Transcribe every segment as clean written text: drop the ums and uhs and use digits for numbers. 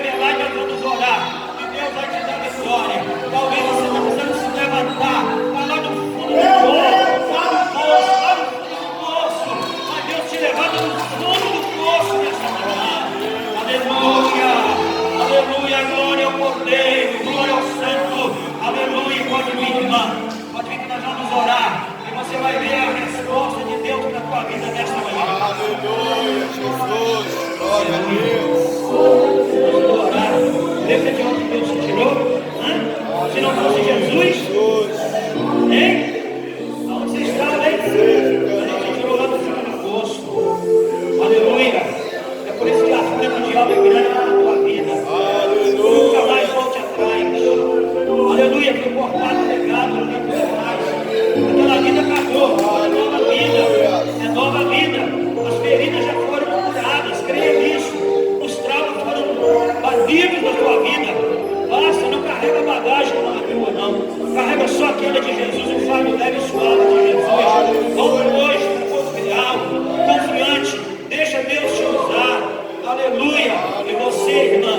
revelar e nós vamos orar. E Deus vai te dar vitória. Talvez você está precisando se levantar, vai lá no fundo do poço, lá no fundo do poço. Mas Deus te levanta no fundo do poço nessa manhã. Aleluia, aleluia, glória ao Cordeiro, glória ao Santo. Aleluia, pode vir, irmã. Pode vir que nós vamos orar. E você vai ver a resposta de Deus na tua vida nesta manhã. Aleluia, Jesus. Glória a Deus. Vamos orar. Lembra de onde Deus te tirou? Se não fosse Jesus, hein? Aonde você estava, hein? A gente tirou lá do fundo do poço. Aleluia. É por isso que a fúria do diabo é grande na tua vida. Aleluia. Nunca mais volte atrás. Aleluia, que o cortado legado não tem por trás. Aquela vida acabou. É nova vida. É nova vida. As feridas já foram curadas. Creia nisso. Os traumas foram batidos na tua vida. Basta, não carrega bagagem não é tua, não. Carrega só aquela de Jesus, o fardo leve e suave de Jesus. Volta hoje, confiar, confiante. Deixa Deus te usar. Aleluia. E você, irmã,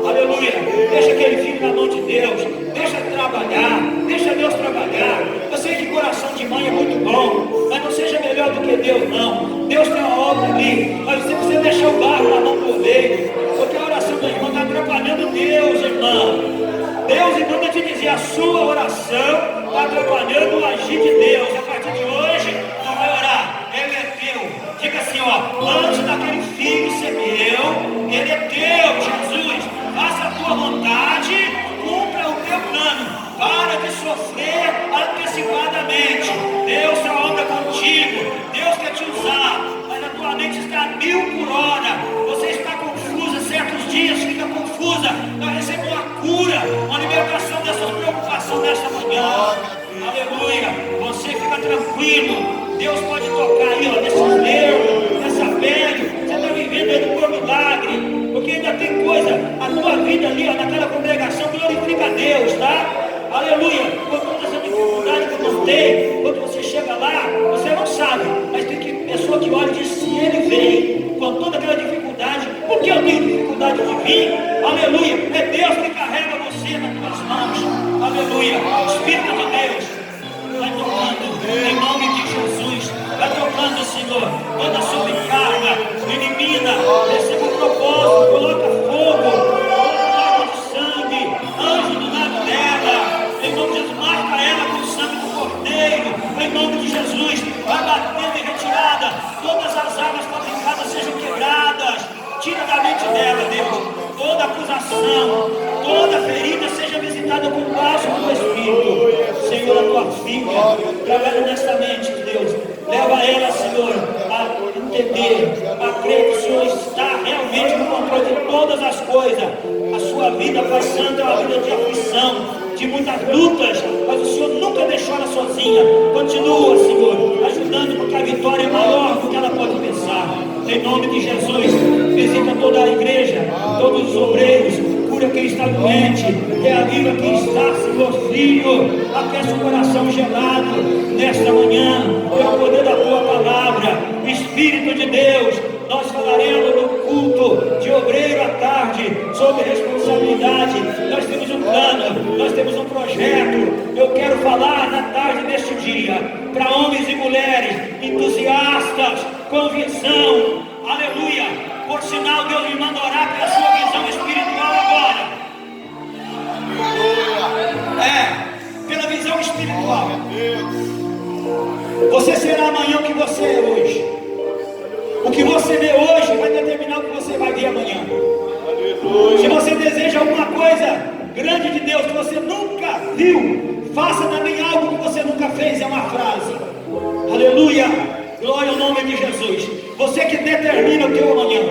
aleluia. Deixa aquele filho na mão de Deus. Deixa trabalhar. Deixa Deus trabalhar. Eu sei que coração de mãe é muito bom, mas não seja melhor do que Deus, não. Deus tem uma obra ali, mas você precisa deixar o barro na mão do oleiro, porque a oração da irmã está atrapalhando Deus, irmã. Deus, então, vai te dizer, a sua oração está atrapalhando o agir de Deus. A partir de hoje, não vai orar, ele é teu. Diga assim, ó, antes daquele filho ser meu, ele é teu, Jesus. Faça a tua vontade, cumpra o teu plano. Para de sofrer antecipadamente. Deus tem uma obra contigo. Deus quer te usar, mas a tua mente está a 1000 por hora. Você está confusa, certos dias fica confusa. Vai receber uma cura, uma libertação dessas preocupações nesta manhã. Aleluia. Você fica tranquilo. Deus pode tocar aí, ó, nesses nervos, nessa pele. Você está vivendo aí do teu milagre, porque ainda tem coisa. A tua vida ali, ó, naquela congregação glorifica a Deus, tá? Aleluia. Por toda essa dificuldade que eu contei, quando você chega lá, você não sabe, mas tem que pessoa que olha e diz, se ele vem com toda aquela dificuldade, por que eu tenho dificuldade de vir? Aleluia. É Deus que carrega você nas tuas mãos. Aleluia. Espírito de Deus, vai tocando em nome de Jesus. Vai tocando, Senhor, toda sobrecarga, elimina, receba o propósito, coloca fogo, coloca água de sangue, anjo do lado dela, em nome de Jesus, marca ela com o sangue do Cordeiro, em nome de Jesus, vai batendo em retirada, todas as armas fabricadas sejam quebradas, tira da mente dela, Deus, toda acusação, toda ferida seja visitada com o bálsamo do Espírito. Senhor, a tua filha, trabalha nesta mente, Deus, leva ela, Senhor, a entender, a crer que o Senhor está realmente no controle de todas as coisas. A sua vida, Pai Santo, é uma vida de aflição, de muitas lutas, mas o Senhor nunca deixou ela sozinha. Continua, Senhor, ajudando, porque a vitória é maior do que ela pode pensar. Em nome de Jesus, visita toda a igreja, todos os obreiros, cura quem está doente, reaviva quem está, Senhor, frio, aquece o coração gelado nesta manhã, pelo poder da tua palavra. Espírito de Deus, nós falaremos no culto de obreiro à tarde sobre responsabilidade. Nós temos um plano, nós temos um projeto. Eu quero falar na tarde deste dia para homens e mulheres entusiastas, com visão. Aleluia. Por sinal, Deus me manda orar pela sua visão espiritual agora. Pela visão espiritual. Você será amanhã o que você é hoje. O que você vê hoje vai determinar o que você vai ver amanhã. Se você deseja alguma coisa grande de Deus que você nunca viu, faça também algo que você nunca fez. É uma frase. Aleluia. Glória ao nome de Jesus. Você que determina o teu amanhã,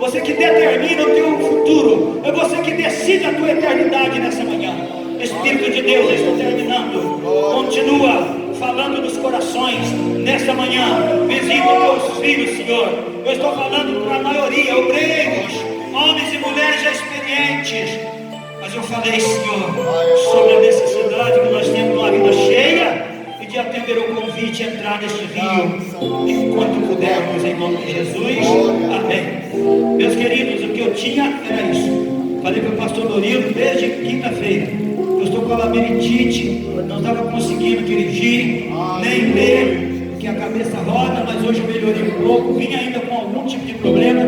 você que determina o teu futuro, é você que decide a tua eternidade nessa manhã. Espírito de Deus, eu estou terminando. Continua falando dos corações nesta manhã. Visita teus filhos, Senhor. Eu estou falando para a maioria, obreiros, homens e mulheres já experientes. Mas eu falei, Senhor, sobre a necessidade que nós temos de uma vida cheia e de atender o convite e entrar neste rio enquanto pudermos, em nome de Jesus. Amém. Meus queridos, o que eu tinha era isso. Falei para o pastor Dorilo desde quinta-feira. Eu estou com a labirintite, não estava conseguindo dirigir, nem ler, porque a cabeça roda, mas hoje eu melhorei um pouco. Vim ainda com algum tipo de problema.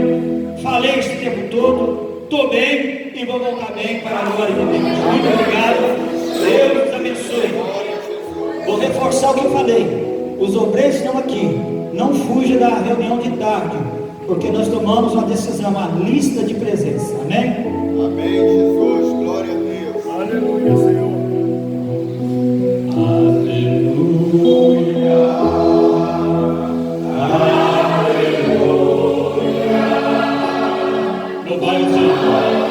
Falei esse tempo todo, estou bem e vou voltar bem para a glória de Deus. Muito obrigado. Deus nos abençoe. Vou reforçar o que eu falei. Os obreiros estão aqui. Não fuja da reunião de tarde, porque nós tomamos uma decisão, uma lista de presença. Amém? Amém, Jesus. Glória a Deus. Aleluia, Senhor. Aleluia. Aleluia. Louvai o Senhor.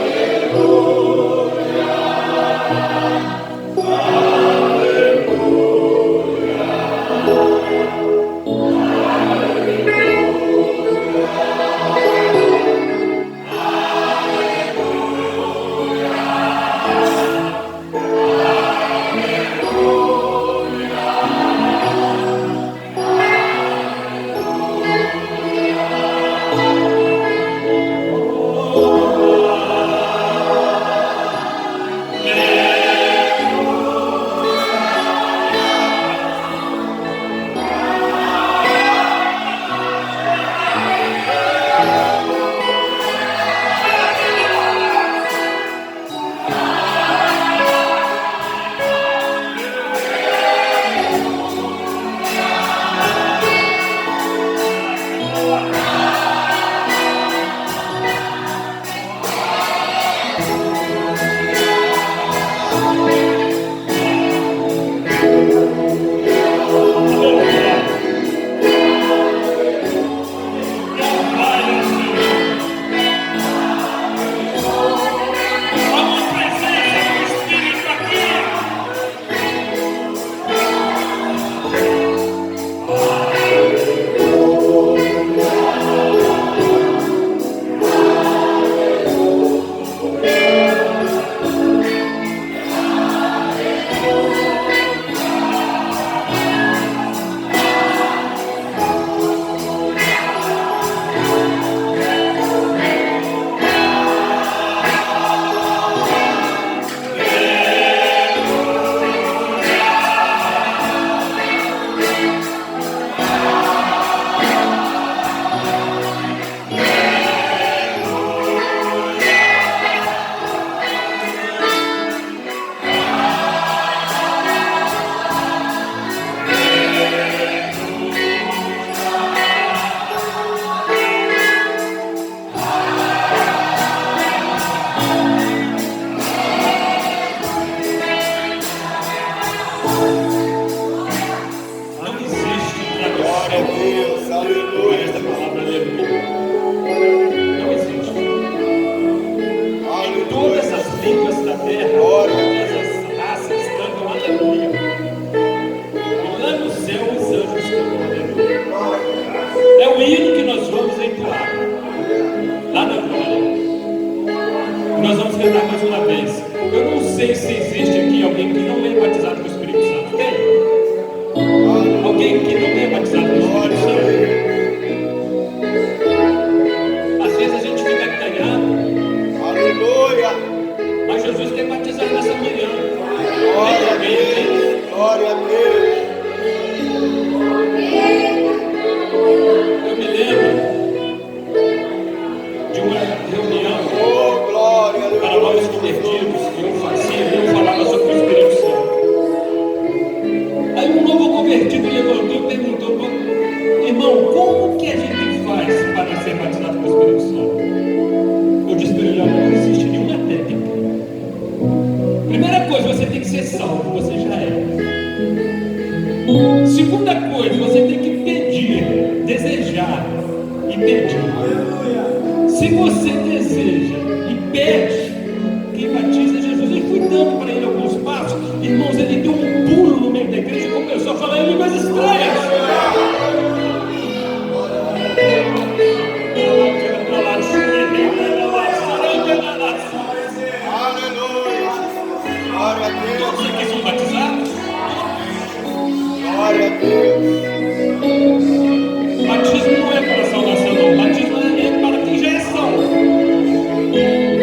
Batismo não é para salvação, não. Batismo é para quem já é salvo.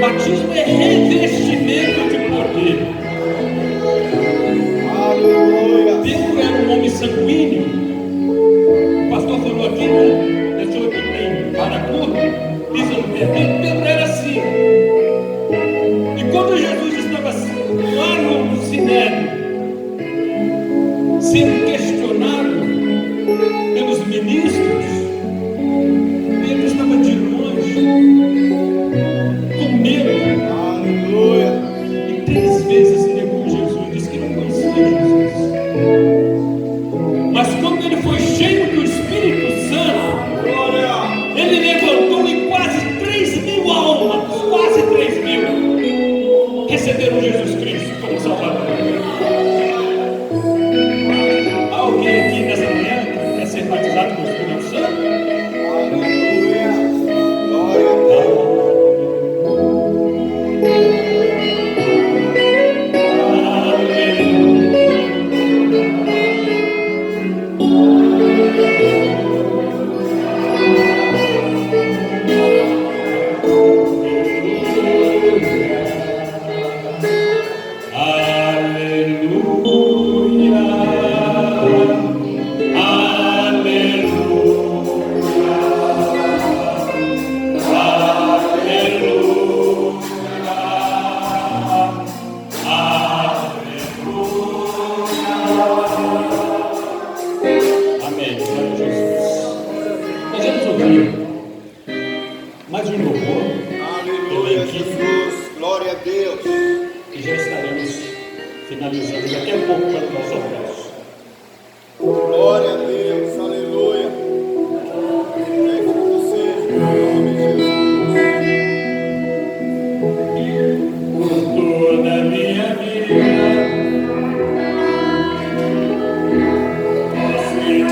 Batismo é receberam Jesus Cristo como Salvador? Alguém aqui nessa manhã quer ser batizado com o Espírito Santo? Aleluia. Glória a Deus. Mais um louvor. Aleluia, Jesus. Glória a Deus. E já estaremos finalizando daqui a pouco para o nosso almoço. Glória a Deus. Aleluia. Bendito seja o nome de Jesus. Por toda a minha vida, posso te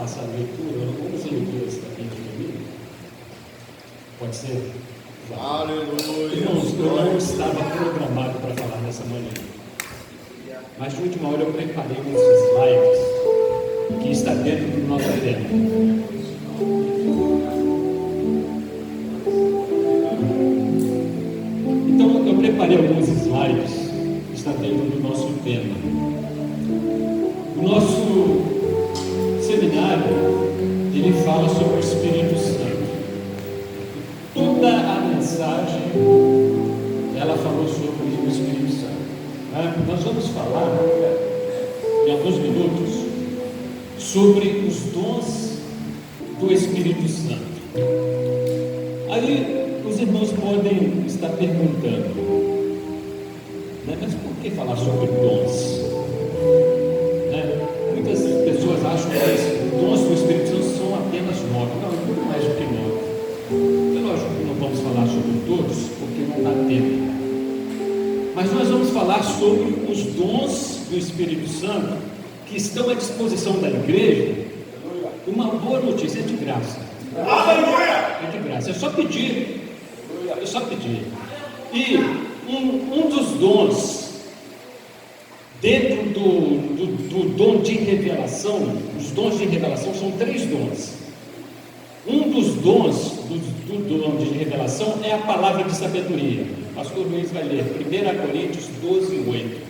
faça a leitura, vamos ler esse daqui de domingo? Pode ser? Aleluia. Irmãos, eu não estava programado para falar nessa manhã. mas de última hora eu preparei uns slides que está dentro do nosso tema. Então eu preparei alguns slides que está dentro do nosso tema. O nosso seminário, ele fala sobre o Espírito Santo. Toda a mensagem, ela falou sobre o Espírito Santo. Nós vamos falar, em alguns minutos, sobre os dons do Espírito Santo. Aí, os irmãos podem estar perguntando, né, mas por que falar sobre dons? Muitas pessoas acham que os dons do Espírito Santo são apenas 9. Não, é muito mais do que 9. É lógico que não vamos falar sobre todos, porque não dá tempo. Mas nós vamos falar sobre os dons do Espírito Santo que estão à disposição da igreja. Uma boa notícia, é de graça. Aleluia! É de graça, é só pedir. É só pedir. E um dos dons, dentro do dom de revelação, os dons de revelação são 3 dons. Um dos dons do dom de revelação é a palavra de sabedoria. O pastor Luiz vai ler 1 Coríntios 12, 8.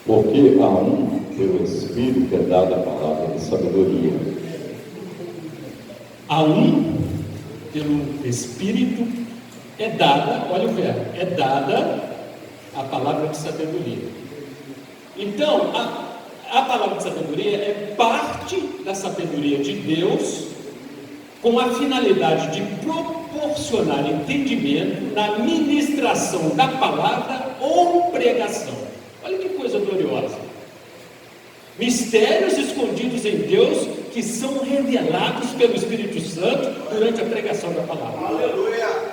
Porque a um, pelo Espírito, é dada a palavra de sabedoria. A um, pelo Espírito, é dada, olha o verbo, é dada a palavra de sabedoria. Então, a palavra de sabedoria é parte da sabedoria de Deus, com a finalidade de proporcionar entendimento na ministração da palavra ou pregação. Olha que coisa gloriosa. Mistérios escondidos em Deus que são revelados pelo Espírito Santo durante a pregação da palavra. Aleluia!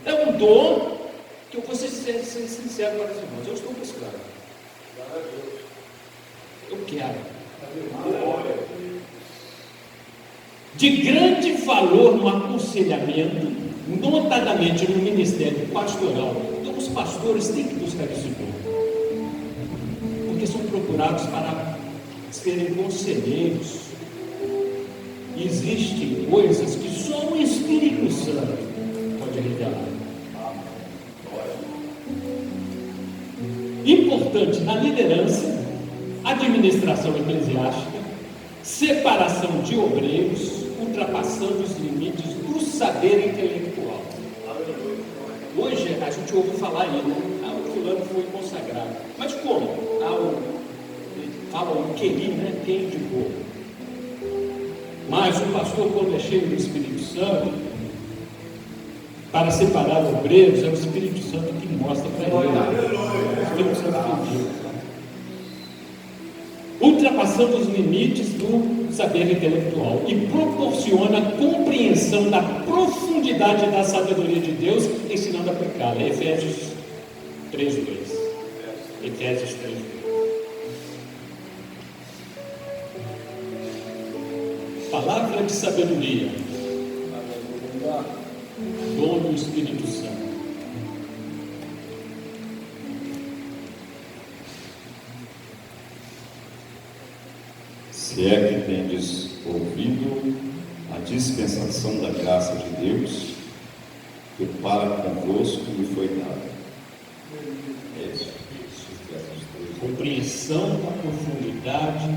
É um dom que eu vou ser sincero para os irmãos, eu estou buscando. Eu quero. De grande valor no aconselhamento, notadamente no ministério pastoral. Então os pastores têm que buscar esse dom, porque são procurados para serem conselheiros. E existem coisas que só o Espírito Santo pode revelar. Importante na liderança, administração eclesiástica, separação de obreiros, ultrapassando os limites do saber intelectual. Hoje a gente ouve falar aí, né? O fulano foi consagrado. Mas como? Fala o queri, né? Quem indicou. Mas o pastor, quando é cheio do Espírito Santo, para separar obreiros, é o Espírito Santo que mostra para ele. O Espírito Santo que diz. Ultrapassando os limites do saber intelectual e proporciona compreensão da profundidade da sabedoria de Deus, ensinando a aplicá-la. Efésios 3:2. Efésios 3:2. Palavra de sabedoria. Dom do Espírito Santo. Se é que tendes ouvido a dispensação da graça de Deus, que para convosco me foi dada. É isso. Compreensão da profundidade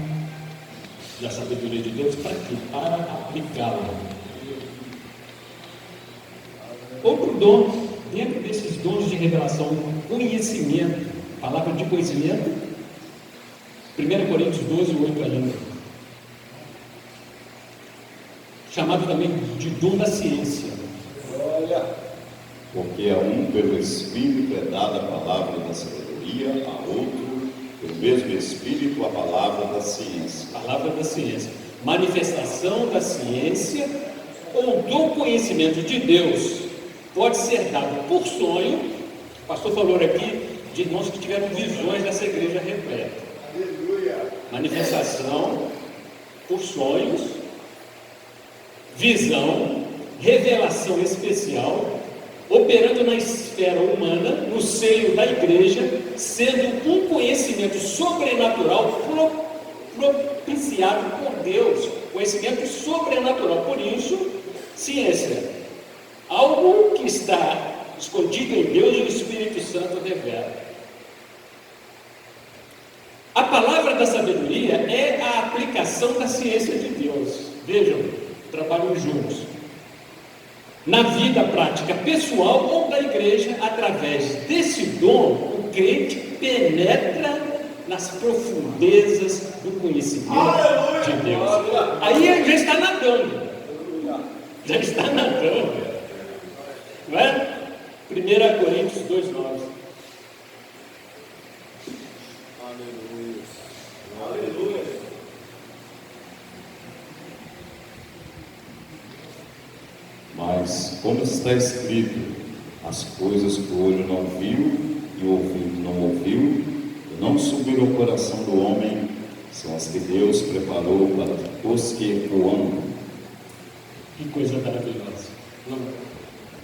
da sabedoria de Deus, para quê? Para aplicá-la. Outro dom, dentro desses dons de revelação, conhecimento, palavra de conhecimento, 1 Coríntios 12, 8 ainda, chamado também de dom da ciência. Olha, porque a um pelo Espírito é dada a palavra da sabedoria, a outro pelo mesmo Espírito a palavra da ciência. Palavra da ciência, manifestação da ciência ou do conhecimento de Deus, pode ser dado por sonho. O pastor falou aqui de irmãos que tiveram visões dessa igreja repleta. Manifestação por sonhos, visão, revelação especial operando na esfera humana, no seio da igreja, sendo um conhecimento sobrenatural propiciado por Deus, conhecimento sobrenatural. Por isso, ciência, algo que está escondido em Deus e o Espírito Santo revela. A palavra da sabedoria é a aplicação da ciência de Deus. Vejam, trabalham juntos. Na vida prática pessoal ou da igreja, através desse dom, o crente penetra nas profundezas do conhecimento de Deus. Aí ele já está nadando. Já está nadando. Não é? 1 Coríntios 2,9. Aleluia. Aleluia. Mas, como está escrito, as coisas que o olho não viu e o ouvido não ouviu, e não subiram ao coração do homem, são as que Deus preparou para os que o amam. Que coisa maravilhosa. Não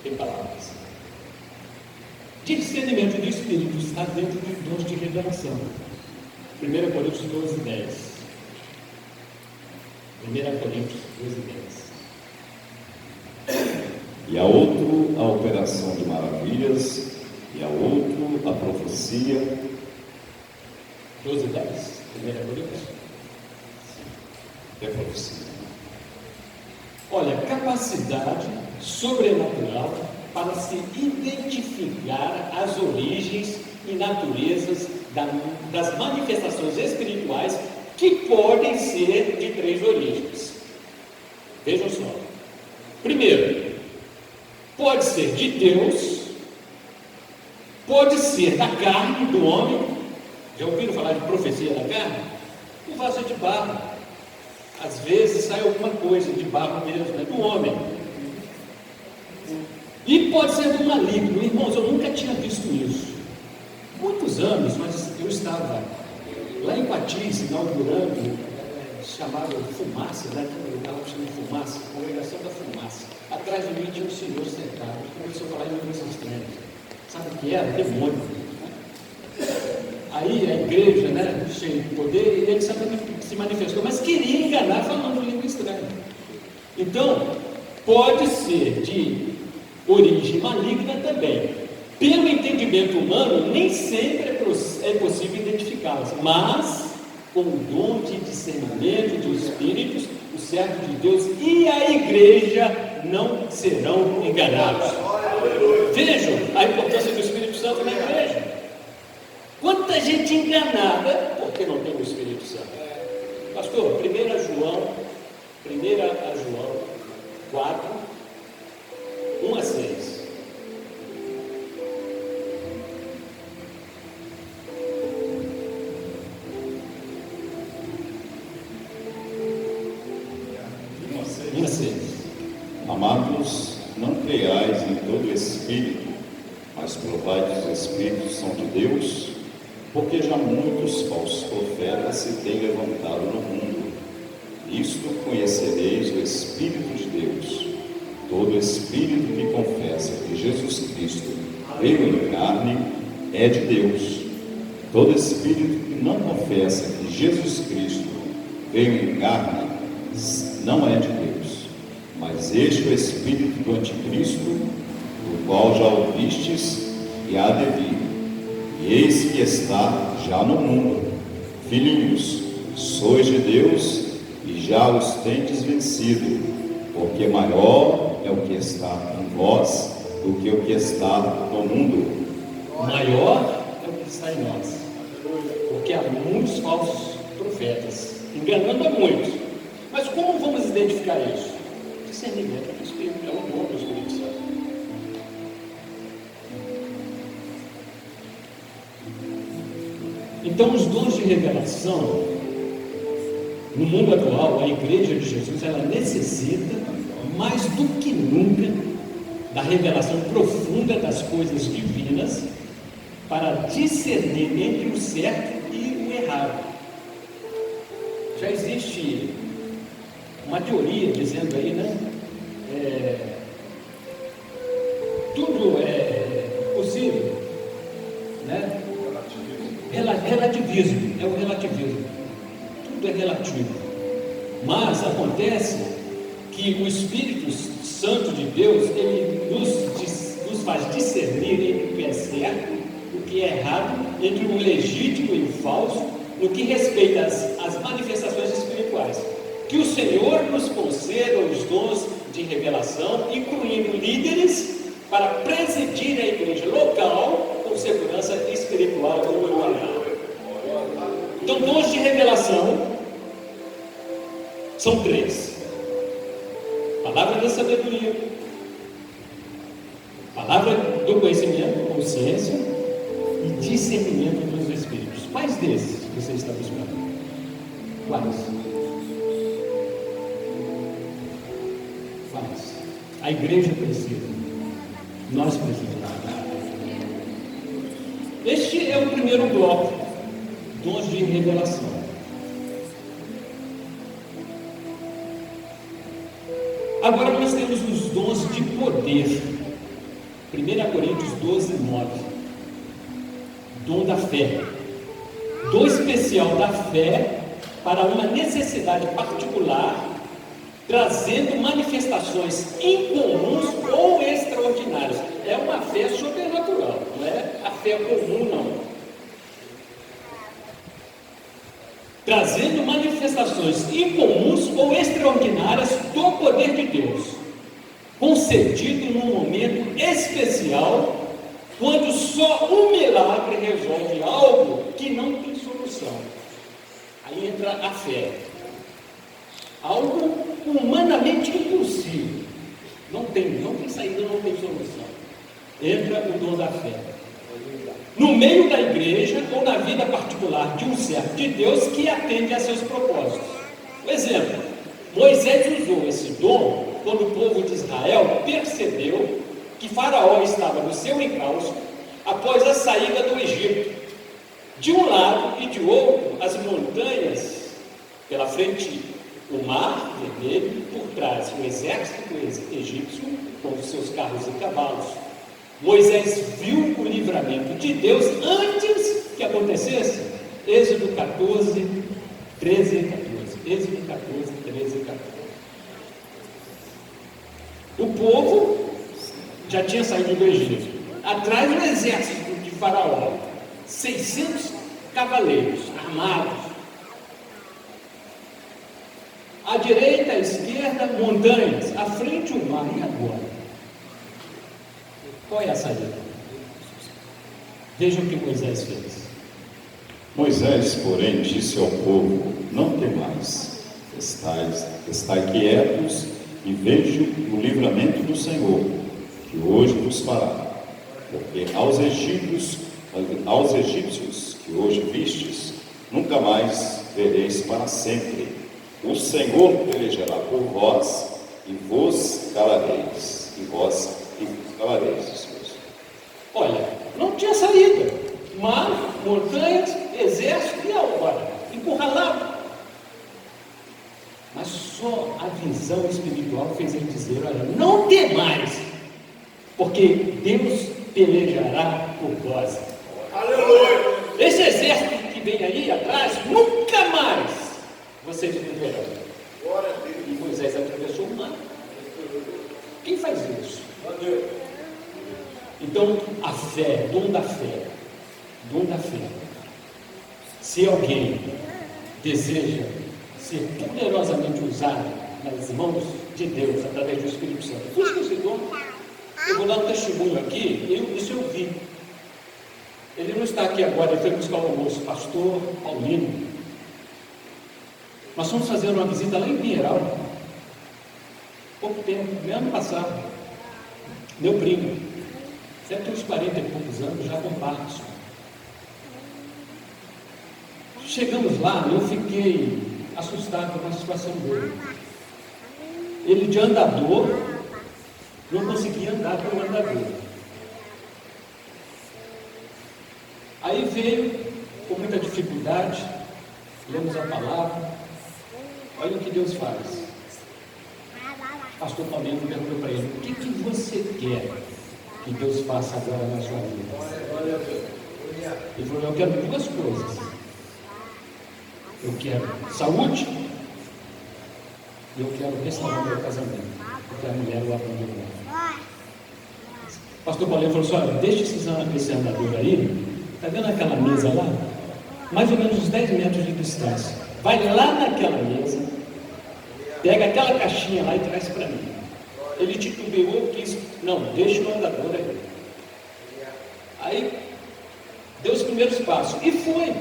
tem palavras. Discernimento do Espírito está dentro dos dons de revelação. 1 Coríntios 12:10. 1 Coríntios 12:10. E a outro a operação de maravilhas, e a outro a profecia. 12:10. 1 Coríntios. É profecia. Olha, capacidade sobrenatural para se identificar as origens e naturezas das manifestações espirituais que podem ser de 3 origens. Vejam só. Primeiro, pode ser de Deus, pode ser da carne do homem. Já ouviram falar de profecia da carne? Um vaso de barro. Às vezes sai alguma coisa de barro mesmo, né? Do homem. E pode ser do maligno. Irmãos, eu nunca tinha visto isso. Muitos anos, mas eu estava lá em Patis, inaugurando, chamado Fumaça, né? Eu estava chamando Fumaça, Congregação da Fumaça. Atrás de mim tinha um senhor sentado, começou a falar em línguas estranhas. Sabe o que era? Demônio. Aí a igreja, né, cheia de poder, e ele se manifestou, mas queria enganar falando língua estranha. Então, pode ser de origem maligna também. Pelo entendimento humano, nem sempre é possível identificá-las, mas com o dom de discernimento de espíritos, o servo de Deus e a igreja não serão enganados. Vejam a importância do Espírito Santo na igreja. Quanta gente enganada porque não tem o Espírito Santo. Pastor, 1 João 4, 1-6. Amados, não creiais em todo espírito, mas provai que os espíritos são de Deus, porque já muitos falsos profetas se têm levantado no mundo. Isto conhecereis o Espírito de Deus. Todo espírito que confessa que Jesus Cristo veio em carne é de Deus. Todo espírito que não confessa que Jesus Cristo veio em carne não é de Deus. Mas este é o espírito do anticristo, do qual já ouvistes e há de vir. E eis que está já no mundo. Filhinhos, sois de Deus e já os tendes vencido, porque maior é o que está em vós do que o que está no mundo. Maior é o que está em nós, porque há muitos falsos profetas, enganando a muitos. Mas como vamos identificar isso? Discernimento do Espírito, é o dom do Espírito Santo. Então, os dons de revelação, no mundo atual, a Igreja de Jesus, ela necessita, mais do que nunca, da revelação profunda das coisas divinas, para discernir entre o certo e o errado. Já existe uma teoria dizendo aí, né? Tudo relativismo, é o relativismo. Tudo é relativo. Mas acontece que o Espírito Santo de Deus, ele nos faz discernir entre o que é certo, o que é errado, entre o legítimo e o falso, no que respeita às manifestações espirituais. Que o Senhor nos conceda os dons de revelação, incluindo líderes, para presidir a igreja local com segurança espiritual como eu falei. Então, dons de revelação são 3: palavra da sabedoria, palavra do conhecimento, consciência e discernimento dos espíritos. Quais desses você está buscando? Quais? A igreja precisa. Nós precisamos. Este é o primeiro bloco, dons de revelação. Agora nós temos os dons de poder. 1 Coríntios 12, 9. Dom da fé. Dom especial da fé para uma necessidade particular, trazendo manifestações incomuns ou extraordinárias. É uma fé sobrenatural, não é a fé comum, não. Trazendo manifestações incomuns ou extraordinárias do poder de Deus, concedido num momento especial, quando só um milagre resolve algo que não tem solução. Aí entra a fé. Algo humanamente impossível. Não tem saída, não tem solução. Entra o dom da fé. No meio da igreja ou na vida particular de um servo de Deus que atende a seus propósitos. Por exemplo, Moisés usou esse dom quando o povo de Israel percebeu que Faraó estava no seu encalço após a saída do Egito. De um lado e de outro, as montanhas, pela frente o mar vermelho, por trás o exército egípcio com os seus carros e cavalos. Moisés viu o livramento de Deus antes que acontecesse. Êxodo 14, 13 e 14. Êxodo 14, 13 e 14. O povo já tinha saído do Egito. Atrás do exército de Faraó, 600 cavaleiros armados. À direita, à esquerda, montanhas. À frente, o mar. E agora? Qual é a saída? Vejam o que Moisés fez. Moisés, porém, disse ao povo: não temais, estai quietos e vejam o livramento do Senhor, que hoje vos fará. Porque aos egípcios que hoje vistes, nunca mais vereis para sempre. O Senhor pelejará por vós, e vos calareis, Olha, não tinha saída. Mar, montanhas, exército e agora? Encurralado. Mas só a visão espiritual fez ele dizer: olha, não temais, porque Deus pelejará por vós. Aleluia! Esse exército que vem aí atrás, nunca mais vocês viverão. Glória a Deus! E Moisés atravessou o mar. Quem faz isso? Então, a fé, dom da fé. Se alguém deseja ser poderosamente usado nas mãos de Deus, através do Espírito Santo, busca esse dom. Eu vou dar um testemunho aqui, isso eu vi. Ele não está aqui agora, ele foi buscar o almoço, pastor Paulino. Nós fomos fazer uma visita lá em Pinheiral, pouco tempo, no ano passado. Meu primo, deve ter uns 40 e poucos anos, já com Parkinson. Chegamos lá, eu fiquei assustado com a situação dele. Ele de andador, não conseguia andar pelo andador. Aí veio, com muita dificuldade, lemos a palavra. Olha o que Deus faz. Pastor Paulino perguntou para ele: o que você quer que Deus faça agora na sua vida? Ele falou: eu quero duas coisas. Eu quero saúde e eu quero restaurar meu casamento, porque a mulher o abandonou. O pastor Paulinho falou assim: olha, deixa esse andador aí, está vendo aquela mesa lá? Mais ou menos uns 10 metros de distância. Vai lá naquela mesa, pega aquela caixinha lá e traz para mim. Ele titubeou, quis, não, deixa o andador aí. Aí, deu os primeiros passos e foi.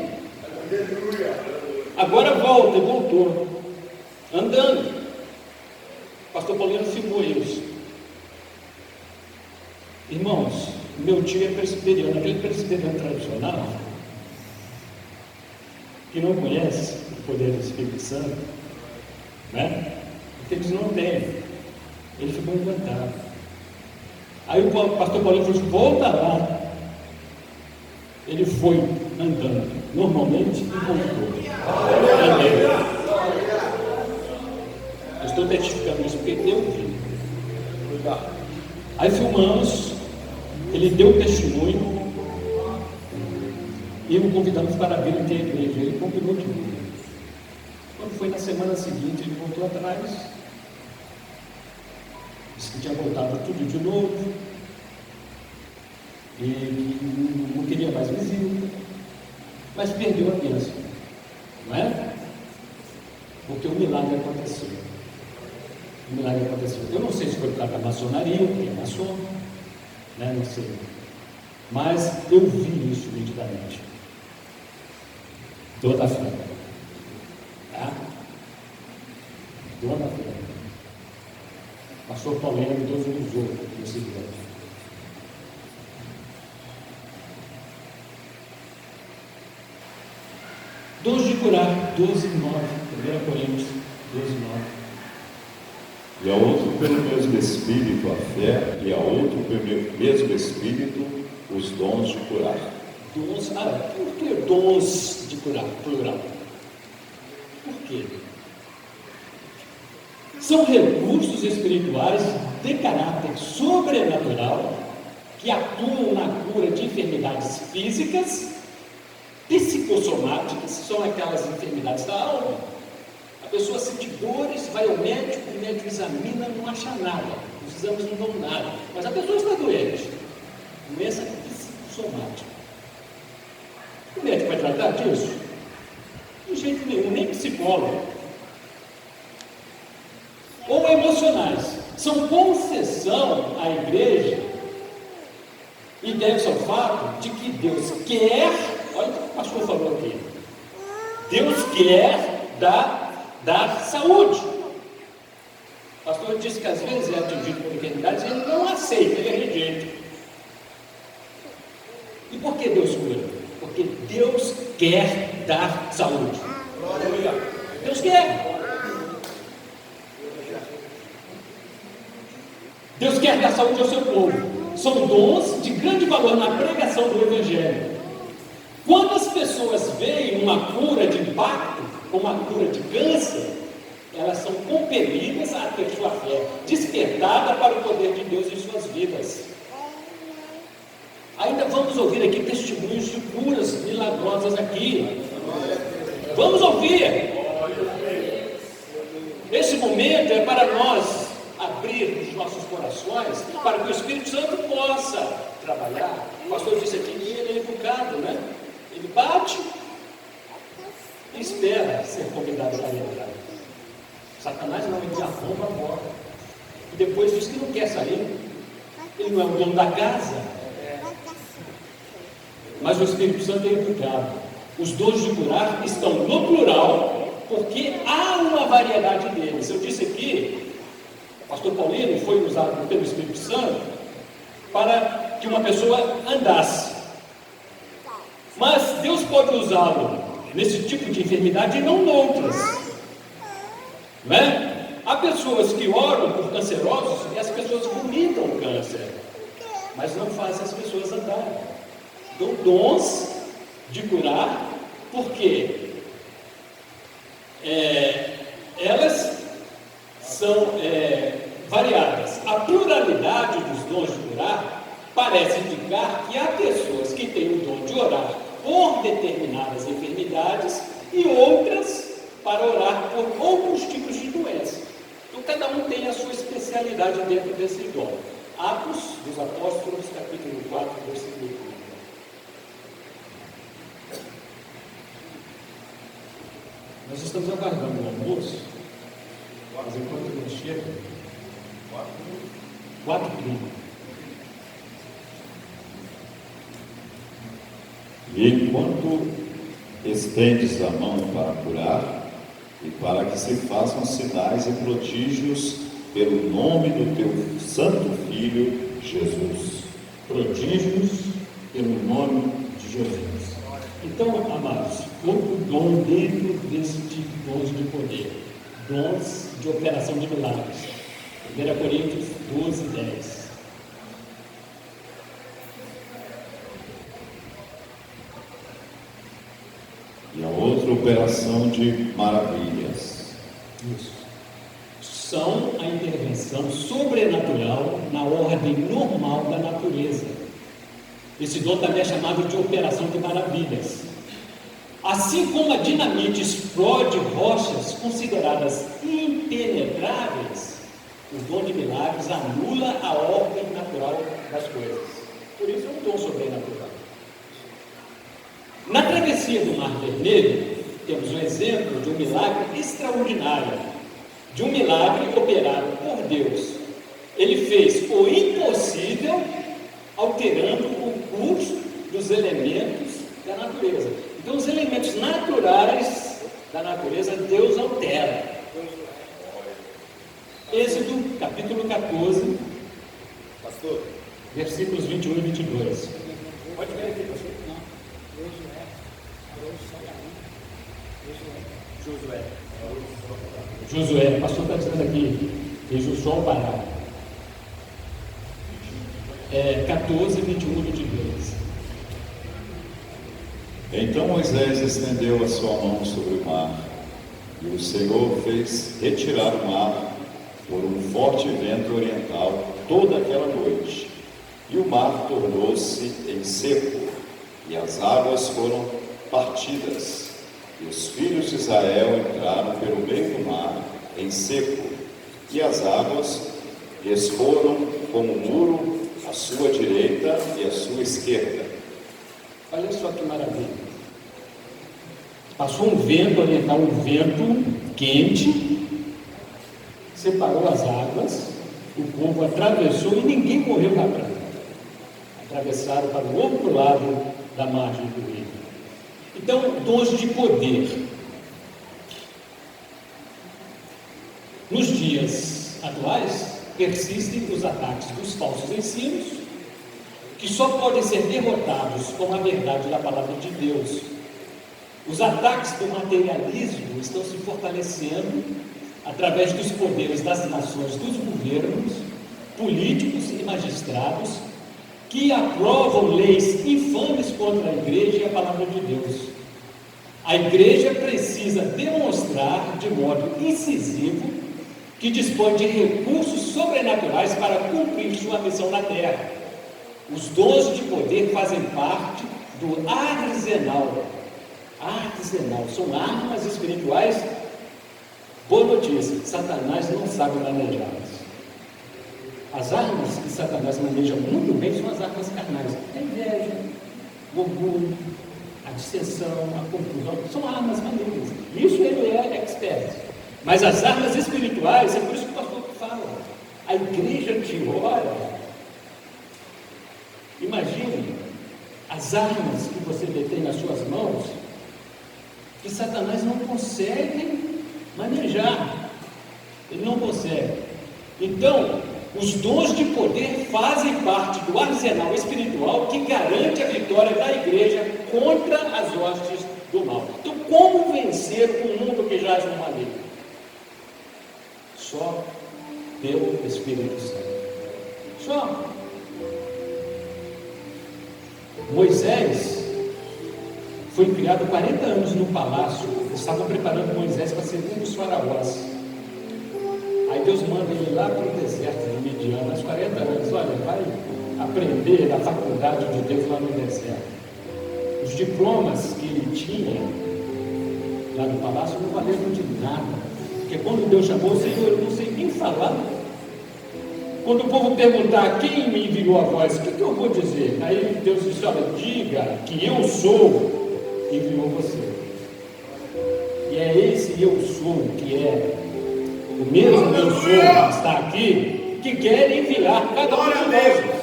Agora voltou, andando. O pastor Paulinho filmou isso. Irmãos, meu tio é presbiteriano, aquele presbiteriano tradicional, que não conhece o poder do Espírito Santo, né? Porque eles não têm. Ele ficou encantado. Aí o pastor Paulinho falou assim: volta lá. Ele foi andando normalmente e voltou. Eu estou testificando isso porque eu vi. Aí filmamos, ele deu testemunho e o convidamos para vir até a igreja. Ele combinou de vir. Quando foi na semana seguinte, ele voltou atrás, disse que tinha voltado tudo de novo e que não queria mais visita, mas perdeu a bênção, não é? Porque o milagre aconteceu. O milagre aconteceu. Eu não sei se foi por causa da maçonaria, porque é maçom, né? Não sei. Mas eu vi isso nitidamente. Toda a fé. Tá? Toda a fé. Pastor Paulinho, Deus nos usou nesse dia. Dons de curar, 12:9, 1 Coríntios 12:9. E a outro pelo mesmo Espírito a fé, e a outro pelo mesmo Espírito os dons de curar. Dons, por que dons de curar, plural? Por quê? São recursos espirituais de caráter sobrenatural que atuam na cura de enfermidades físicas, psicossomáticas, são aquelas enfermidades da alma. A pessoa sente dores, vai ao médico, o médico examina, não acha nada, os exames não dão nada, mas a pessoa está doente. Doença psicossomática. O médico vai tratar disso? De jeito nenhum, nem psicólogo. Ou emocionais. São concessão à igreja e deve-se ao fato de que Deus quer, olha o que o pastor falou aqui, Deus quer dar saúde. O pastor disse que às vezes é atingido por enfermidades e ele não aceita, ele rejeita. E por que Deus cura? Porque Deus quer dar saúde. Deus quer. Deus quer dar saúde ao seu povo. São dons de grande valor na pregação do Evangelho. Quando as pessoas veem uma cura de impacto, uma cura de câncer, elas são compelidas a ter sua fé despertada para o poder de Deus em suas vidas. Ainda vamos ouvir aqui testemunhos de curas milagrosas aqui. Vamos ouvir. Esse momento é para nós abrir os nossos corações para que o Espírito Santo possa trabalhar. O pastor disse aqui que ele é educado, né? Ele bate e espera ser convidado para entrar. Satanás não, ele arromba a porta e depois diz que não quer sair. Ele não é o dono da casa. Mas o Espírito Santo é educado. Os dons de curar estão no plural, porque há uma variedade deles. Eu disse aqui, o pastor Paulino foi usado pelo Espírito Santo para que uma pessoa andasse. Mas Deus pode usá-lo nesse tipo de enfermidade e não noutras. Não é? Há pessoas que oram por cancerosos e as pessoas vomitam o câncer, mas não fazem as pessoas andarem. Dão dons de curar, porque elas são variadas. A pluralidade dos dons de curar parece indicar que há pessoas que têm o dom de orar por determinadas enfermidades e outras para orar por outros tipos de doença. Então, cada um tem a sua especialidade dentro desse dom. Atos dos Apóstolos, capítulo 4, versículo 1. Nós estamos aguardando o almoço, mas enquanto não chega, 4h30. E enquanto estendes a mão para curar, e para que se façam sinais e prodígios pelo nome do teu santo Filho, Jesus. Prodígios pelo nome de Jesus. Então, amados, outro dom dentro desse tipo de dons de poder, dons de operação de milagres. 1 Coríntios 12, 10. E a outra operação de maravilhas. Isso. São a intervenção sobrenatural na ordem normal da natureza. Esse dom também é chamado de operação de maravilhas. Assim como a dinamite explode rochas consideradas impenetráveis, o dom de milagres anula a ordem natural das coisas. Por isso é um dom sobrenatural. Na travessia do Mar Vermelho, temos um exemplo de um milagre extraordinário, de um milagre operado por Deus. Ele fez o impossível, alterando o curso dos elementos da natureza. Então, os elementos naturais da natureza, Deus altera. Êxodo, capítulo 14, Pastor, versículos 21 e 22. Pode ver aqui, pastor. Não. Josué, o pastor está dizendo aqui, fez o sol parar. 14, 21 e 22. Então Moisés estendeu a sua mão sobre o mar, e o Senhor fez retirar o mar por um forte vento oriental toda aquela noite. E o mar tornou-se em seco, e as águas foram partidas. E os filhos de Israel entraram pelo meio do mar em seco, e as águas lhes foram como um muro à sua direita e à sua esquerda. Olha só que maravilha. Passou um vento oriental, um vento quente, separou as águas, o povo atravessou e ninguém morreu na praia. Atravessaram para o outro lado da margem do rio. Então, dons de poder. Nos dias atuais, persistem os ataques dos falsos ensinos, que só podem ser derrotados com a verdade da palavra de Deus. Os ataques do materialismo estão se fortalecendo através dos poderes das nações, dos governos, políticos e magistrados, que aprovam leis infames contra a igreja e a palavra de Deus. A igreja precisa demonstrar de modo incisivo que dispõe de recursos sobrenaturais para cumprir sua missão na terra. Os dons de poder fazem parte do arsenal. Arsenal são armas espirituais. Boa notícia, Satanás não sabe manejá-las. As armas que Satanás maneja muito bem são as armas carnais. A inveja, o orgulho, a dissensão, a confusão, são armas malignas. Isso ele é expert. Mas as armas espirituais, é por isso que o pastor fala. A igreja que ora, imagine as armas que você detém nas suas mãos, que Satanás não consegue manejar. Ele não consegue. Então, os dons de poder fazem parte do arsenal espiritual que garante a vitória da igreja contra as hostes do mal. Então, como vencer o mundo que jaz no maligno? Só pelo Espírito Santo. Só. Moisés foi criado 40 anos no palácio. Estavam preparando Moisés para ser um dos faraós. Aí Deus manda ele lá para o deserto de Midian, aos 40 anos. Olha, vai aprender a faculdade de Deus lá no deserto. Os diplomas que ele tinha lá no palácio não valeram de nada. Porque quando Deus chamou, Senhor, eu não sei nem falar. Quando o povo perguntar quem me enviou a voz, o que eu vou dizer? Aí Deus disse, olha, diga que eu sou, enviou você. E é esse eu sou, que é o mesmo eu sou que está aqui, que quer enviar cada um de nós.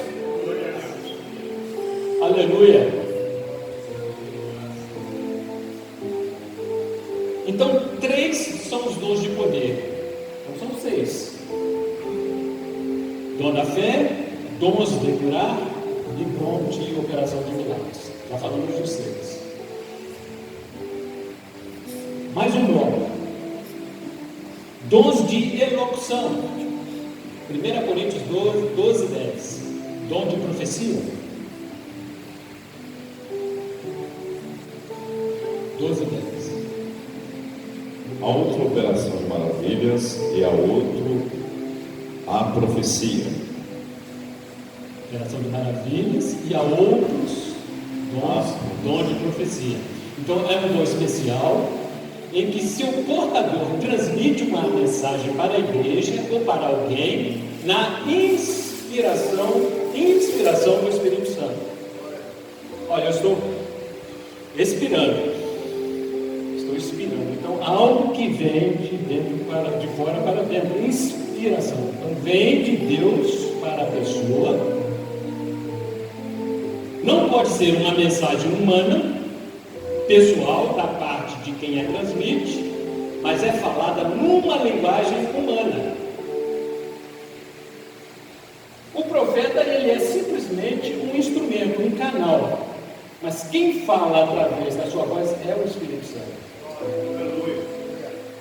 Aleluia. Então, 3 são os dons de poder. Então, são 6. Dom da fé, dons de curar e dom de operação de milagres. Já falamos dos 6. Mais um bloco. Dons de elocução. 1 Coríntios 12, 10. Dom de profecia. 12, 10. A outra operação de maravilhas e a outro a profecia. Operação de maravilhas e a outros dom de profecia. Então é um dom especial em que se o portador transmite uma mensagem para a igreja ou para alguém na inspiração do Espírito Santo. Olha, eu estou expirando. Então, algo que vem de fora para dentro, inspiração. Então, vem de Deus para a pessoa. Não pode ser uma mensagem humana, pessoal, da parte de quem a transmite, mas é falada numa linguagem humana. O profeta, ele é simplesmente um instrumento, um canal. Mas quem fala através da sua voz é o Espírito Santo.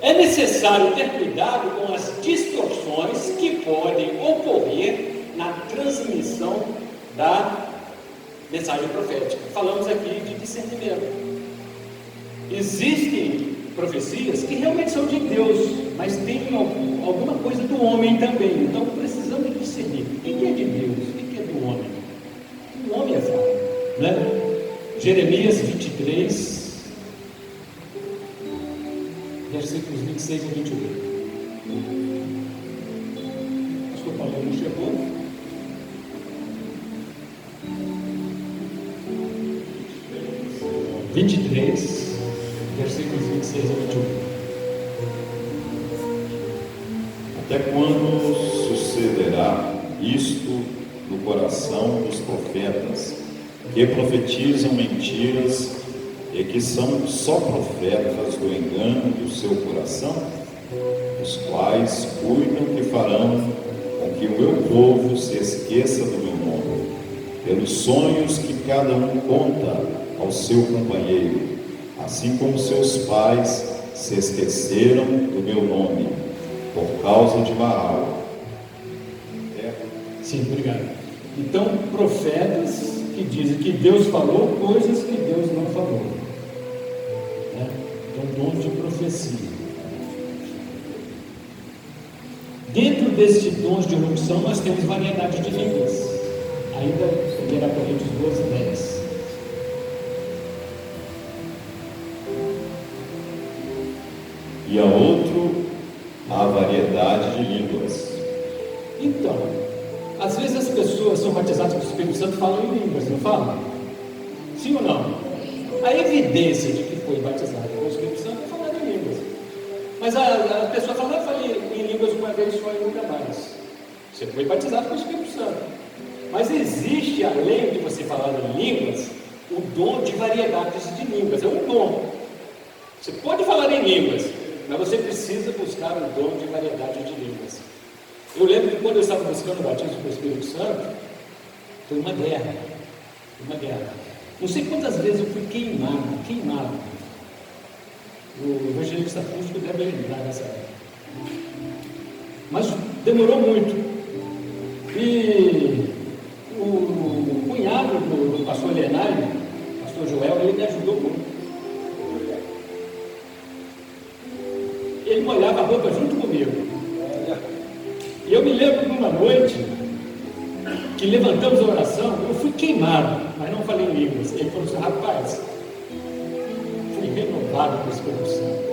É necessário ter cuidado com as distorções que podem ocorrer na transmissão da mensagem profética. Falamos aqui de discernimento. Existem profecias que realmente são de Deus, mas tem alguma coisa do homem também. Então precisamos discernir o que é de Deus, o que é do homem. O homem é fraco, né? Jeremias 23, versículos 26 e 28. Pastor Paulo não chegou. Versículos 26 a 28. Até quando sucederá isto no coração dos profetas, que profetizam mentiras e que são só profetas do engano do seu coração, os quais cuidam que farão com que o meu povo se esqueça do meu nome, pelos sonhos que cada um conta ao seu companheiro, assim como seus pais se esqueceram do meu nome, por causa de Baal. Sim, obrigado. Então, profetas que dizem que Deus falou coisas que Deus não falou, né? Então, dom de profecia. Dentro desses dons de elocução, nós temos variedade de línguas. Ainda 1 Coríntios 12, 10. E a outro, a variedade de línguas. Então, às vezes as pessoas são batizadas com o Espírito Santo e falam em línguas, não falam? Sim ou não? A evidência de que foi batizado com o Espírito Santo é falar em línguas. Mas a pessoa fala, eu falei em línguas uma vez só e nunca mais. Você foi batizado com o Espírito Santo. Mas existe, além de você falar em línguas, o dom de variedades de línguas. É um dom. Você pode falar em línguas, mas você precisa buscar o dom de variedade de línguas. Eu lembro que quando eu estava buscando o batismo com o Espírito Santo, foi uma guerra. Não sei quantas vezes eu fui queimado. O evangelista acústico deve lembrar dessa época. Mas demorou muito. E o cunhado do pastor Leonardo, pastor Joel, ele me ajudou muito. Ele molhava a roupa junto comigo. E eu me lembro de uma noite que levantamos a oração, eu fui queimado. mas não falei em línguas. Ele falou assim: rapaz, fui renovado com o Espírito Santo.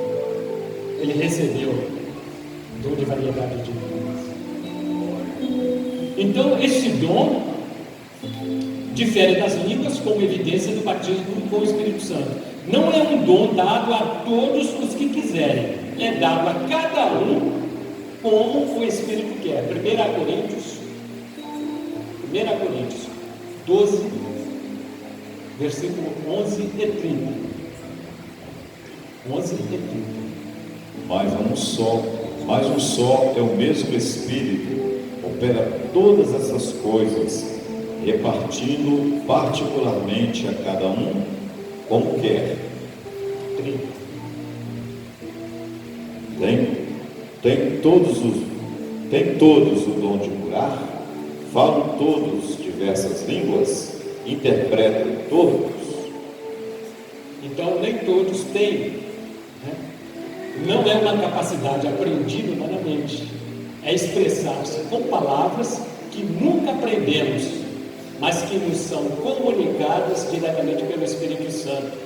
Ele recebeu o dom de variedade de línguas. Então, este dom difere das línguas como evidência do batismo com o Espírito Santo. Não é um dom dado a todos os que quiserem, é dado a cada um como o Espírito quer. 1 Coríntios 12, versículo 11 e 30. 11 e 30. Mas um só é o mesmo Espírito, opera todas essas coisas, repartindo particularmente a cada um como quer. 30. Tem todos o dom de curar, falam todos diversas línguas, interpretam todos. Então, nem todos têm, né? Não é uma capacidade aprendida humanamente, é expressar-se com palavras que nunca aprendemos, mas que nos são comunicadas diretamente pelo Espírito Santo.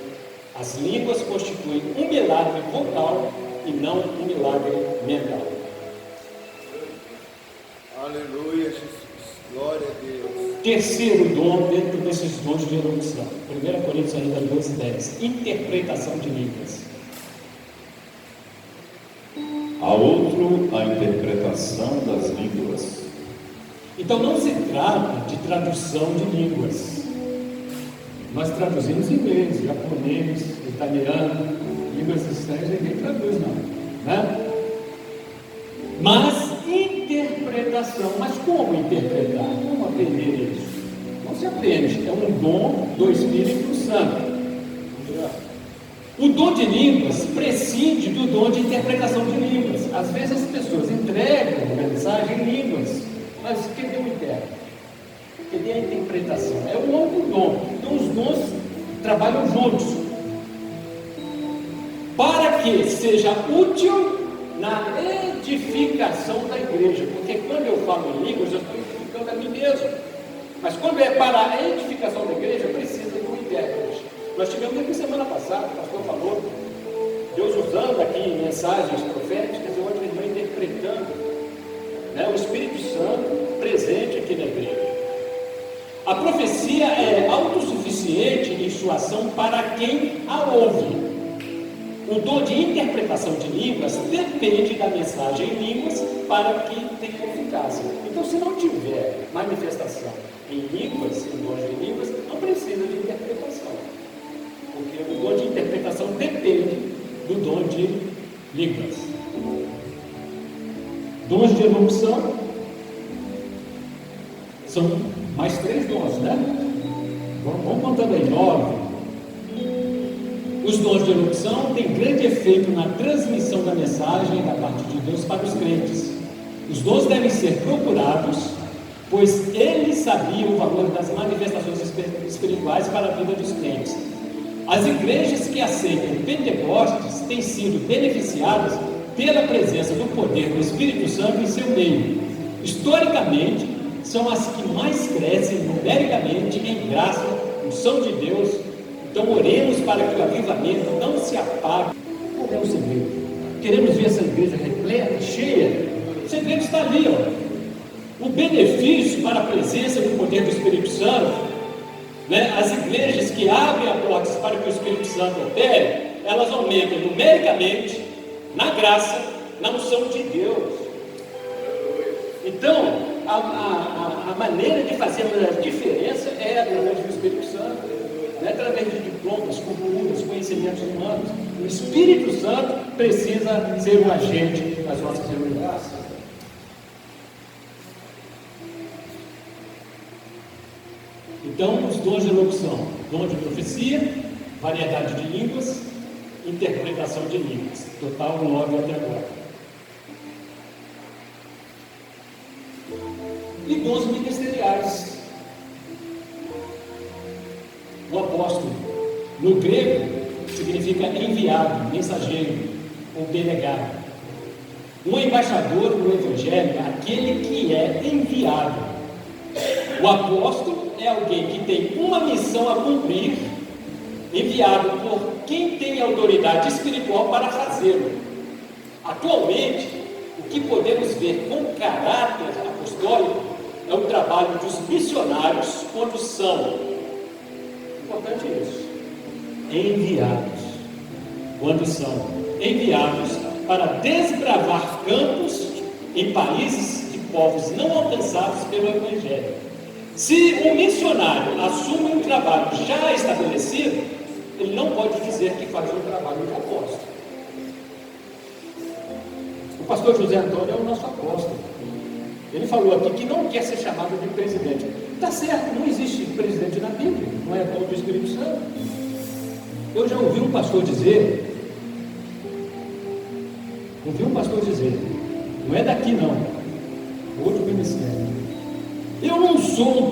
As línguas constituem um milagre vocal e não um milagre mental. Aleluia, Jesus. Glória a Deus. Terceiro dom dentro desses dons de erudição, 1 Coríntios ainda 12, 10, interpretação de línguas. A outro, a interpretação das línguas. Então não se trata de tradução de línguas. Nós traduzimos inglês, japonês, italiano, línguas estranhas, ninguém traduz não, né? Mas interpretação, mas como interpretar? Como aprender isso? Não se aprende, é um dom do Espírito Santo. O dom de línguas prescinde do dom de interpretação de línguas. Às vezes as pessoas entregam mensagem em línguas, mas cadê o intérprete? Cadê a interpretação? É um outro dom. Então os dons trabalham juntos. Para que seja útil na edificação da igreja. Porque quando eu falo em línguas, eu estou edificando a mim mesmo. Mas quando é para a edificação da igreja, precisa de um intérprete. Nós tivemos aqui semana passada, o pastor falou, Deus usando aqui mensagens proféticas e outra irmã interpretando, né? O Espírito Santo presente aqui na igreja. A profecia é autossuficiente em sua ação para quem a ouve. O dom de interpretação de línguas depende da mensagem em línguas para que tenha eficácia. Então, se não tiver manifestação em línguas, em dons de línguas, não precisa de interpretação. Porque o dom de interpretação depende do dom de línguas. Dons de elocução são mais 3 dons, né? Vamos contando aí, 9. Os dons de elocução têm grande efeito na transmissão da mensagem da parte de Deus para os crentes. Os dons devem ser procurados, pois eles sabiam o valor das manifestações espirituais para a vida dos crentes. As igrejas que aceitam Pentecostes têm sido beneficiadas pela presença do poder do Espírito Santo em seu meio. Historicamente, são as que mais crescem numericamente em graça, unção de Deus. Então oremos para que o avivamento não se apague. Qual é o segredo? Queremos ver essa igreja repleta, cheia. O segredo está ali, ó. O benefício para a presença do poder do Espírito Santo, né? As igrejas que abrem a porta para que o Espírito Santo opere, elas aumentam numericamente, na graça, na unção de Deus. Então, a maneira de fazer a diferença é através do Espírito Santo. Não é através de diplomas, culturas, conhecimentos humanos. O Espírito Santo precisa ser o agente das nossas reuniões. Então, os dons de elocução: dom de profecia, variedade de línguas, interpretação de línguas. Total 9 até agora. E dons ministeriais. O apóstolo, no grego, significa enviado, mensageiro ou delegado. Um embaixador no Evangelho é aquele que é enviado. O apóstolo é alguém que tem uma missão a cumprir, enviado por quem tem autoridade espiritual para fazê-lo. Atualmente, o que podemos ver com caráter apostólico é o trabalho dos missionários quando são, importante isso, enviados, quando são enviados para desbravar campos em países de povos não alcançados pelo Evangelho. Se um missionário assume um trabalho já estabelecido, ele não pode dizer que faz um trabalho de apóstolo. O pastor José Antônio é o nosso apóstolo. Ele falou aqui que não quer ser chamado de presidente. Está certo, não existe presidente na Bíblia, não é dom do Espírito Santo. Eu já ouvi um pastor dizer, não é daqui não, outro ministério. Eu não sou um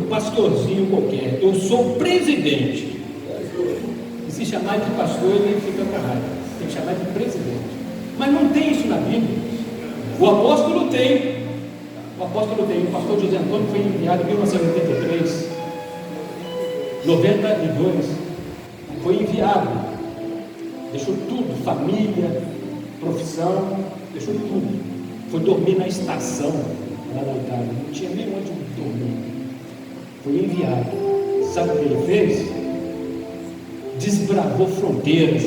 pastorzinho qualquer, eu sou presidente. E se chamar de pastor, ele fica com raiva. Tem que chamar de presidente. Mas não tem isso na Bíblia. O apóstolo tem. O pastor José Antônio foi enviado em 1983, 92. Foi enviado. Deixou tudo, família, profissão, deixou tudo. Foi dormir na estação lá na Itália. Não tinha nem onde dormir. Foi enviado. Sabe o que ele fez? Desbravou fronteiras.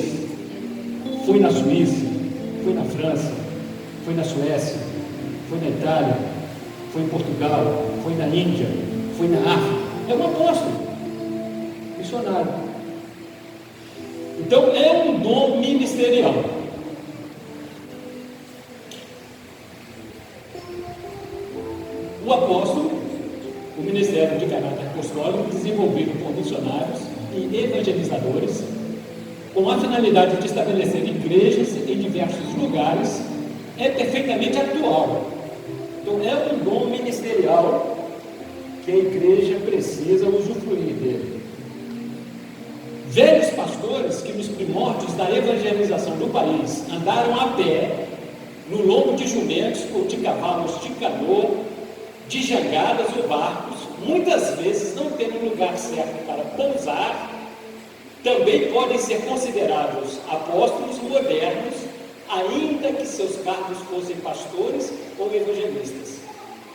Foi na Suíça, foi na França, foi na Suécia, foi na Itália, foi em Portugal, foi na Índia, foi na África. É um apóstolo, missionário. Então é um dom ministerial. O apóstolo, o ministério de caráter apostólico, desenvolvido por missionários e evangelizadores, com a finalidade de estabelecer igrejas em diversos lugares, é perfeitamente atual. Então é um dom ministerial que a igreja precisa usufruir dele. Velhos pastores que nos primórdios da evangelização do país andaram a pé, no lombo de jumentos ou de cavalos de canoa, de jangadas ou barcos, muitas vezes não tendo lugar certo para pousar, também podem ser considerados apóstolos modernos, ainda que seus cargos fossem pastores ou evangelistas.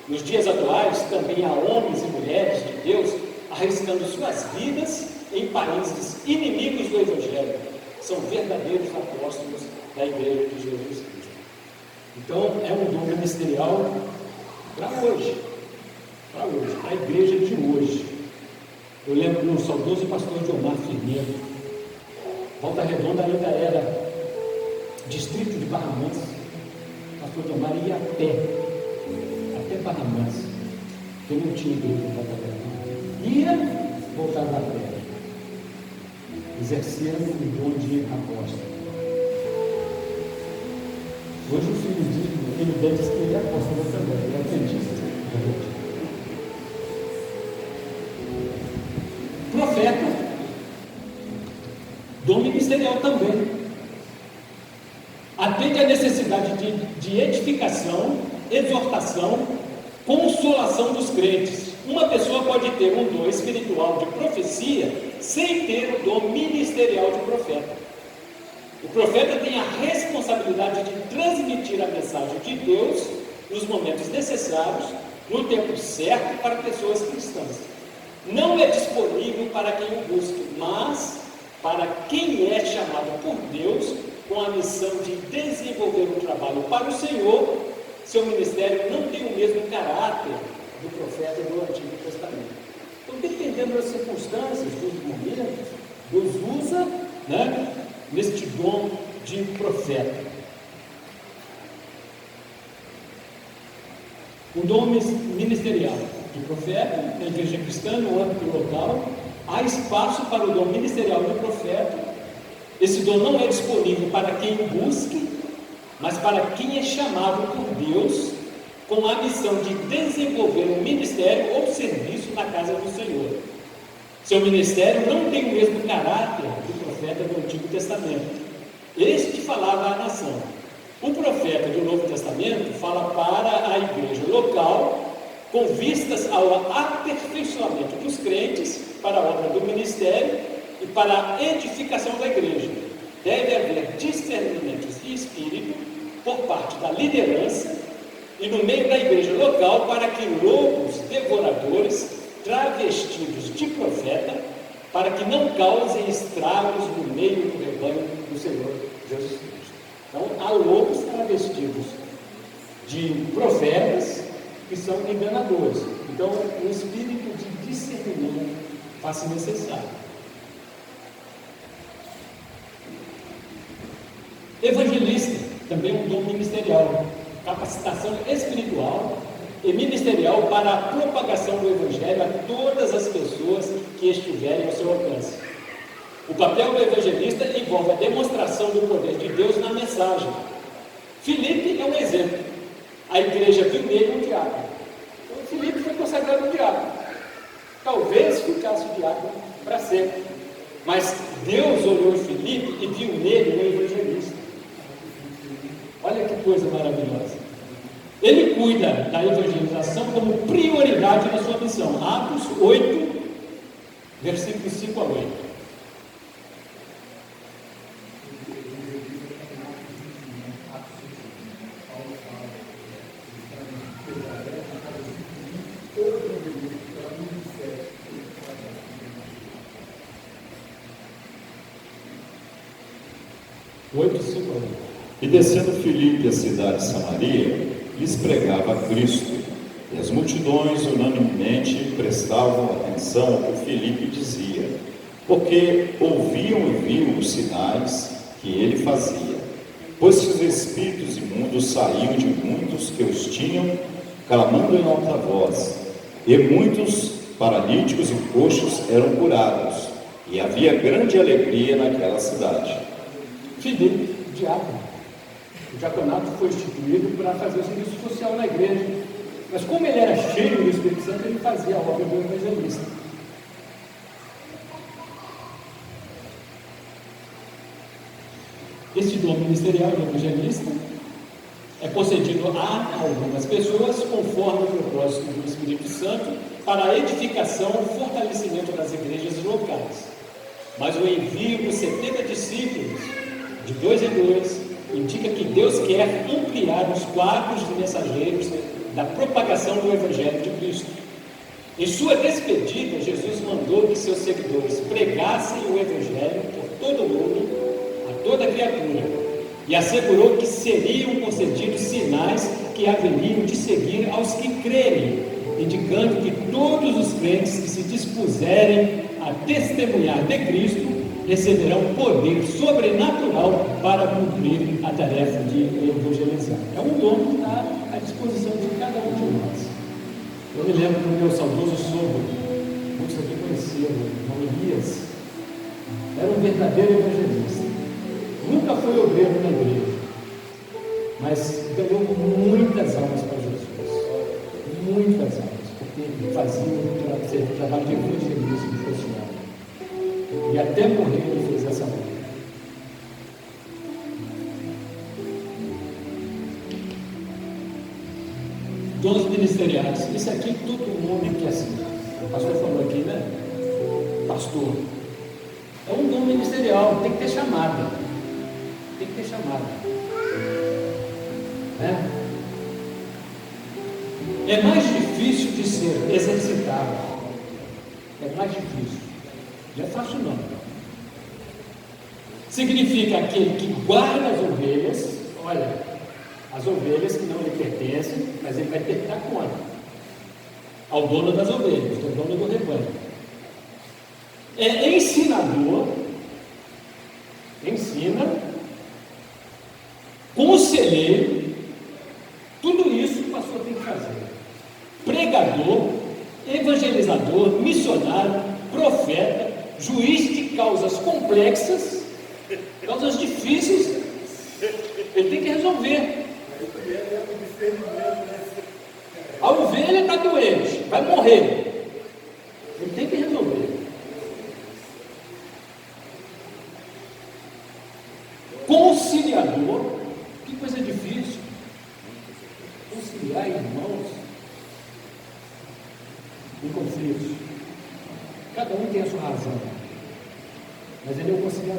Nos dias atuais, também há homens e mulheres de Deus arriscando suas vidas em países inimigos do Evangelho. São verdadeiros apóstolos da Igreja de Jesus Cristo. Então, é um dom ministerial para hoje, para a igreja de hoje. Eu lembro do saudoso pastor Diomar Firmino. Volta Redonda ainda era distrito de Barra Mansa. O pastor Diomar ia a pé, até Barra Mansa, porque não tinha igreja em Volta Redonda. Ia, voltava a pé. Exercia o dom de apóstolo. Hoje o filho dele diz que ele é apóstolo também, ele é adventista. Profeta, dom ministerial também, atende à necessidade de edificação, exortação, consolação dos crentes. Uma pessoa pode ter um dom espiritual de profecia sem ter o dom ministerial de profeta. O profeta tem a responsabilidade de transmitir a mensagem de Deus nos momentos necessários, no tempo certo, para pessoas cristãs. Não é disponível para quem o busque, mas para quem é chamado por Deus com a missão de desenvolver um trabalho para o Senhor. Seu ministério não tem o mesmo caráter do profeta do Antigo Testamento. Então, dependendo das circunstâncias, dos momentos, Deus usa, neste dom de profeta. O dom ministerial de profeta, na igreja cristã, no âmbito local, há espaço para o dom ministerial do profeta. Esse dom não é disponível para quem o busque, mas para quem é chamado por Deus com a missão de desenvolver um ministério ou serviço na casa do Senhor. Seu ministério não tem o mesmo caráter do profeta do Antigo Testamento. Este falava à nação. O profeta do Novo Testamento fala para a igreja local com vistas ao aperfeiçoamento dos crentes para a obra do ministério e para a edificação da igreja. Deve haver discernimentos de espírito por parte da liderança e no meio da igreja local para que lobos devoradores, travestidos de profeta, para que não causem estragos no meio do rebanho do Senhor Jesus Cristo. Então, há lobos travestidos de profetas que são enganadores. Então, o espírito de discernimento faz-se necessário. Evangelista, também um dom ministerial, capacitação espiritual e ministerial para a propagação do Evangelho a todas as pessoas que estiverem ao seu alcance. O papel do evangelista envolve a demonstração do poder de Deus na mensagem. Filipe é um exemplo. A igreja viu nele um diácono. Então, Filipe foi consagrado um diácono. Talvez ficasse o diácono para sempre. Mas Deus olhou em Filipe e viu nele um evangelista. Olha que coisa maravilhosa. Ele cuida da evangelização como prioridade na sua missão. Atos 8, versículos 5 a 8. E descendo Filipe à cidade de Samaria, lhes pregava a Cristo, e as multidões unanimemente prestavam atenção ao que Filipe dizia, porque ouviam e viam os sinais que ele fazia, pois que os espíritos imundos saíam de muitos que os tinham, clamando em alta voz, e muitos paralíticos e coxos eram curados, e havia grande alegria naquela cidade. Filipe, diácono. O diaconato foi instituído para fazer o serviço social na igreja. Mas como ele era cheio do Espírito Santo, ele fazia a obra do evangelista. Este dom ministerial do evangelista é concedido a algumas pessoas conforme o propósito do Espírito Santo para a edificação e fortalecimento das igrejas locais. Mas o envio dos 70 discípulos, de 2 em 2, indica que Deus quer ampliar os quadros de mensageiros da propagação do Evangelho de Cristo. Em sua despedida, Jesus mandou que seus seguidores pregassem o Evangelho por todo o mundo, a toda criatura, e assegurou que seriam concedidos sinais que haveriam de seguir aos que crerem, indicando que todos os crentes que se dispuserem a testemunhar de Cristo receberão poder sobrenatural para cumprir a tarefa de evangelizar. É um dom que está à disposição de cada um de nós. Eu me lembro do meu saudoso sogro, muitos aqui conheceram, irmão Elias, era um verdadeiro evangelista. Nunca foi obreiro na igreja, mas ganhou muitas almas para Jesus. Muitas almas, porque fazia um trabalho de evangelismo profissional. E até morrer ele fez essa obra. Dons ministeriais. Isso aqui todo mundo quer assim. O pastor falou aqui, né? Pastor. É um dom ministerial, tem que ter chamada. Tem que ter chamada. Né? É mais difícil de ser exercitado. É mais difícil. Não é fácil não. Significa aquele que guarda as ovelhas, olha, as ovelhas que não lhe pertencem, mas ele vai ter que dar conta ao dono das ovelhas, ao dono do rebanho. É ensinador, ensina, conselheiro, tudo isso o pastor tem que fazer. Pregador, evangelizador, missionário, profeta, juiz de causas complexas, causas difíceis, ele tem que resolver. A ovelha está doente, vai morrer, ele tem que resolver. Conciliador, que coisa difícil, conciliar irmãos. em conflitos. Cada um tem a sua razão, mas ele é o conciliador.